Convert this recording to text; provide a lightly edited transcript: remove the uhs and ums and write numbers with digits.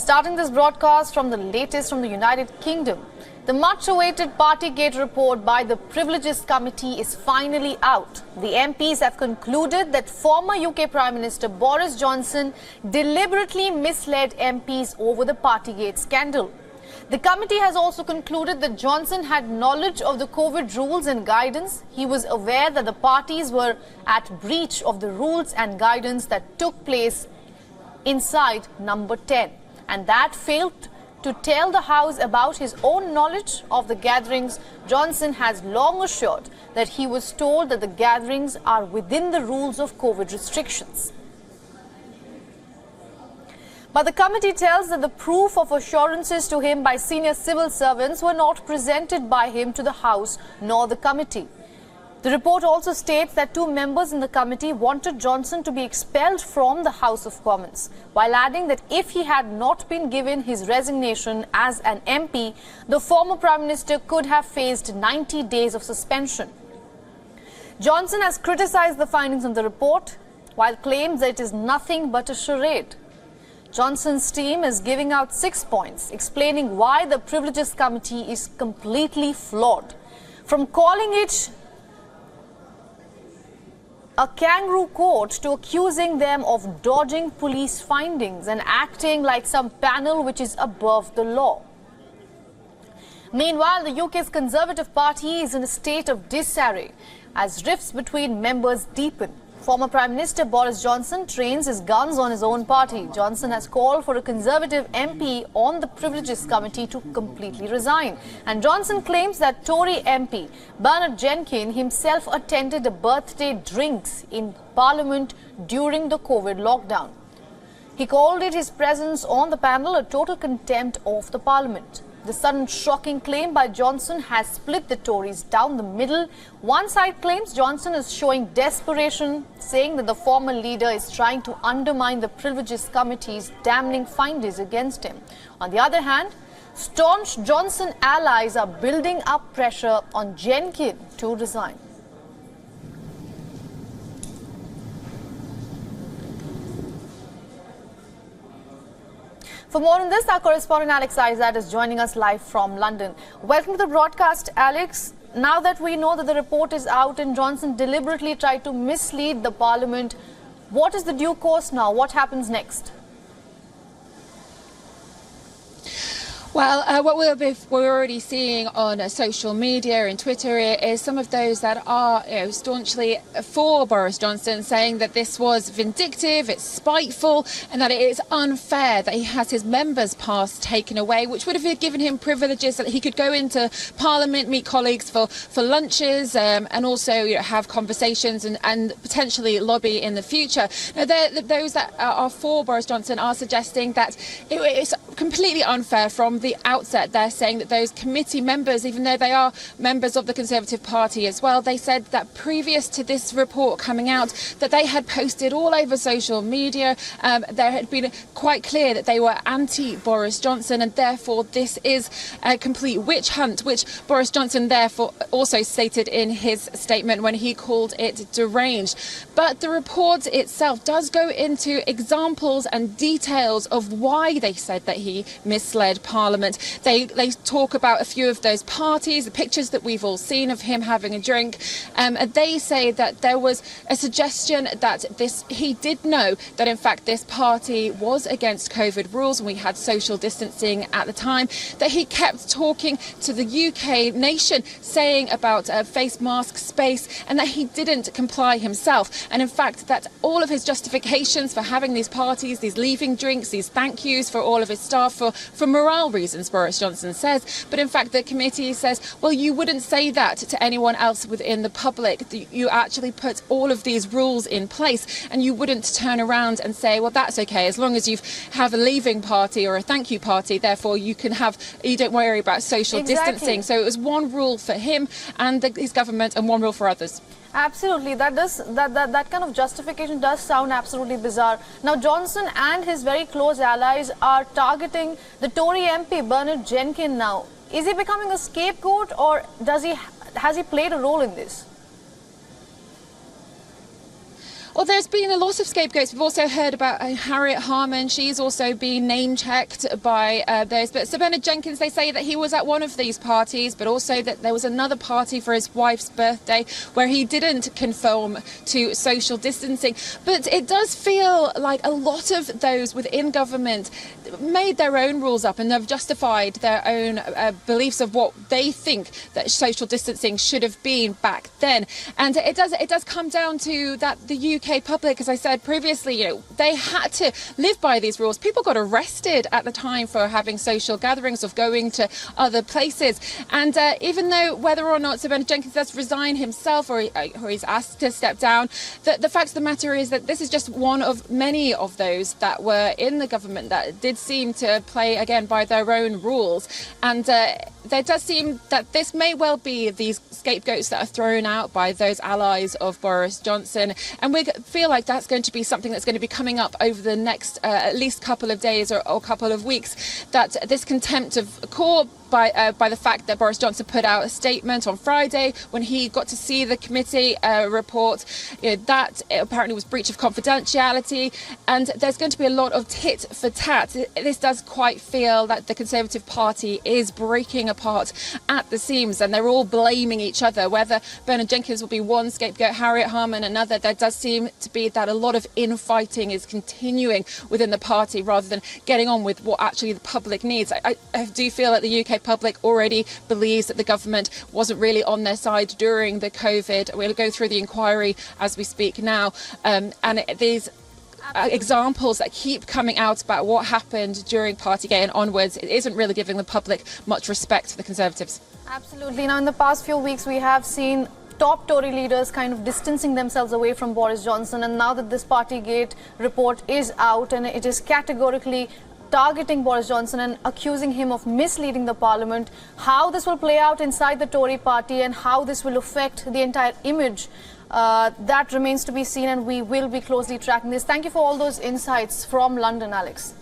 Starting this broadcast from the latest from the United Kingdom, the much-awaited Partygate report by the Privileges Committee is finally out. The MPs have concluded that former UK Prime Minister Boris Johnson deliberately misled MPs over the Partygate scandal. The committee has also concluded that Johnson had knowledge of the COVID rules and guidance. He was aware that the parties were at breach of the rules and guidance that took place inside number 10, and that failed to tell the House about his own knowledge of the gatherings. Johnson has long assured that he was told that the gatherings are within the rules of COVID restrictions. But the committee tells that the proof of assurances to him by senior civil servants were not presented by him to the House nor the committee. The report also states that two members in the committee wanted Johnson to be expelled from the House of Commons, while adding that if he had not been given his resignation as an MP, the former Prime Minister could have faced 90 days of suspension. Johnson has criticised the findings of the report, while claims that it is nothing but a charade. Johnson's team is giving out 6 points, explaining why the Privileges Committee is completely flawed. From calling it a kangaroo court to accusing them of dodging police findings and acting like some panel which is above the law. Meanwhile, the UK's Conservative Party is in a state of disarray as rifts between members deepen. Former Prime Minister Boris Johnson trains his guns on his own party. Johnson has called for a Conservative MP on the Privileges Committee to completely resign. And Johnson claims that Tory MP Bernard Jenkins himself attended a birthday drinks in Parliament during the COVID lockdown. He called it his presence on the panel a total contempt of the Parliament. The sudden shocking claim by Johnson has split the Tories down the middle. One side claims Johnson is showing desperation, saying that the former leader is trying to undermine the Privileges Committee's damning findings against him. On the other hand, staunch Johnson allies are building up pressure on Jenkins to resign. For more on this, our correspondent Alex Izad is joining us live from London. Welcome to the broadcast, Alex. Now that we know that the report is out and Johnson deliberately tried to mislead the Parliament, what is the due course now? What happens next? Well, what we're already seeing on social media and Twitter is some of those that are staunchly for Boris Johnson, saying that this was vindictive, it's spiteful, and that it is unfair that he has his members' pass taken away, which would have given him privileges so that he could go into Parliament, meet colleagues for lunches, and also have conversations and potentially lobby in the future. Now, those that are for Boris Johnson are suggesting that it's completely unfair from the outset. They're saying that those committee members, even though they are members of the Conservative Party as well, they said that previous to this report coming out that they had posted all over social media. There had been quite clear that they were anti-Boris Johnson, and therefore this is a complete witch hunt, which Boris Johnson therefore also stated in his statement when he called it deranged. But the report itself does go into examples and details of why they said that he misled Parliament. They talk about a few of those parties, the pictures that we've all seen of him having a drink. They say that there was a suggestion that he did know that in fact this party was against COVID rules and we had social distancing at the time, that he kept talking to the UK nation saying about face mask space, and that he didn't comply himself. And in fact that all of his justifications for having these parties, these leaving drinks, these thank yous for all of his staff for morale reasons, Boris Johnson says. But in fact the committee says, well, you wouldn't say that to anyone else within the public. You actually put all of these rules in place, and you wouldn't turn around and say, well, that's okay, as long as you have a leaving party or a thank you party, therefore you don't worry about social distancing. So it was one rule for him and his government and one rule for others. Absolutely, that kind of justification does sound absolutely bizarre. Now, Johnson and his very close allies are targeting the Tory MP Bernard Jenkins now. Is he becoming a scapegoat, or has he played a role in this? Well, there's been a lot of scapegoats. We've also heard about Harriet Harman. She's also been name-checked by those. But Sir Bernard Jenkins, they say that he was at one of these parties, but also that there was another party for his wife's birthday where he didn't conform to social distancing. But it does feel like a lot of those within government made their own rules up and have justified their own beliefs of what they think that social distancing should have been back then. And it does come down to that the UK public, as I said previously, they had to live by these rules. People got arrested at the time for having social gatherings, of going to other places. And even though whether or not Sir Bernard Jenkins does resign himself or he's asked to step down, the fact of the matter is that this is just one of many of those that were in the government that did seem to play, again, by their own rules. And there does seem that this may well be these scapegoats that are thrown out by those allies of Boris Johnson. And we feel like that's going to be something that's going to be coming up over the next at least couple of days or couple of weeks, that this contempt of court by the fact that Boris Johnson put out a statement on Friday when he got to see the committee report, that apparently was breach of confidentiality, and there's going to be a lot of tit for tat. This does quite feel that the Conservative Party is breaking apart at the seams, and they're all blaming each other. Whether Bernard Jenkins will be one scapegoat, Harriet Harman another, there does seem to be that a lot of infighting is continuing within the party rather than getting on with what actually the public needs. I do feel that the UK public already believes that the government wasn't really on their side during the COVID. We'll go through the inquiry as we speak now, and these examples that keep coming out about what happened during Partygate and onwards, it isn't really giving the public much respect for the Conservatives. Absolutely. Now, in the past few weeks, we have seen top Tory leaders kind of distancing themselves away from Boris Johnson, and now that this Partygate report is out and it is categorically targeting Boris Johnson and accusing him of misleading the parliament, how this will play out inside the Tory party and how this will affect the entire image, that remains to be seen, and we will be closely tracking this. Thank you for all those insights from London, Alex.